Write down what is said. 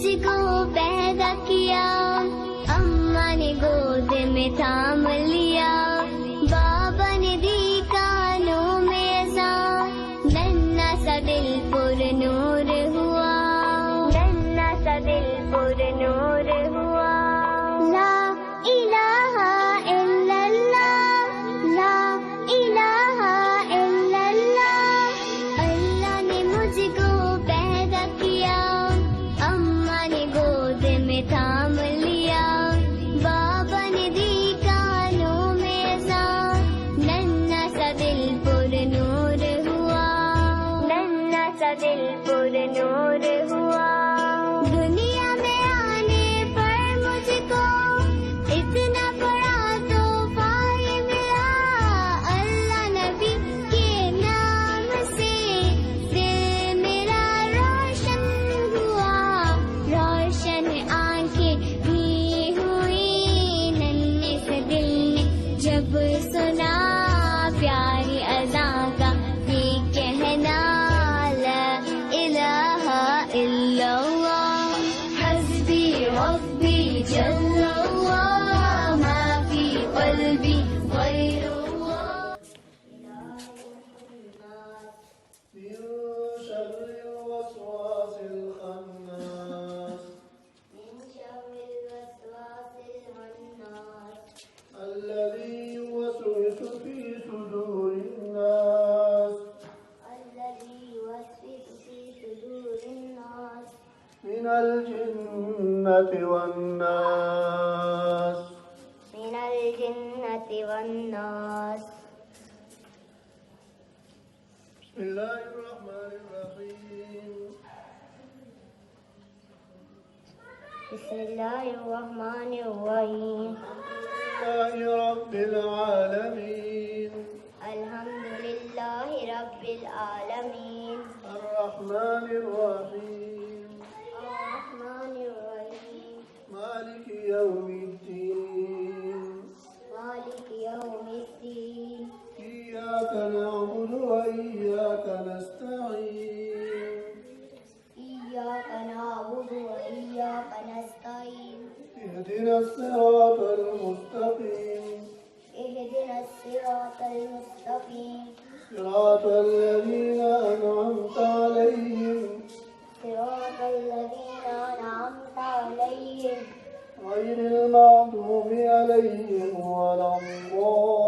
मुझको पैदा किया, अम्मा ने गोद में थाम लिया, बाबा ने दी कानों में अज़ान, नन्हा सा दिल पुरनूर हुआ, नन्हा सा दिल पुरनूर हुआ। ला इलाहा इल्लल्लाह, ला इलाहा इल्लल्लाह। अल्लाह ने मुझको पैदा किया, अम्मा ने गोद में थाम लिया, बाबा ने दी कानों में अज़ान, नन्हा सा दिल पुरनूर हुआ, नन्हा सा दिल पुरनूर हुआ। दुनिया में आने पर मुझको इतना बड़ा तोहफा ये मिला, अल्लाह नबी के नाम से दिल मेरा रोशन हुआ, रोशन आंखें भी हुई, नन्हे से दिल ने जब सुना प्यारी अज़ा का ये कहना, ला इलाहा इल्लल्लाह, हस्बी रब्बी जल्लल्लाह, मा फी क़ल्बी गैरुल्लाह। من شر الوسواس الخناس من شر الوسواس الخناس الذي يوسوس في صدور الناس الذي يوسوس في صدور الناس من الجنة والناس. من الجنة والناس. بسم الله الرحمن الرحيم. بسم الله الرحمن الرحيم. الحمد لله رب العالمين. الحمد لله رب العالمين. الرحمن الرحيم. الرحمن الرحيم. مالك يوم الدين. مالك يوم الدين. إياك نعبد وإياك نستعين. إياك نعبد وإياك نستعين. اهدنا الصراط المستقيم. اهدنا الصراط المستقيم. صراط الذين أنعمت عليهم صراط الذين أنعمت عليهم غير المغضوب عليهم ولا الضالين.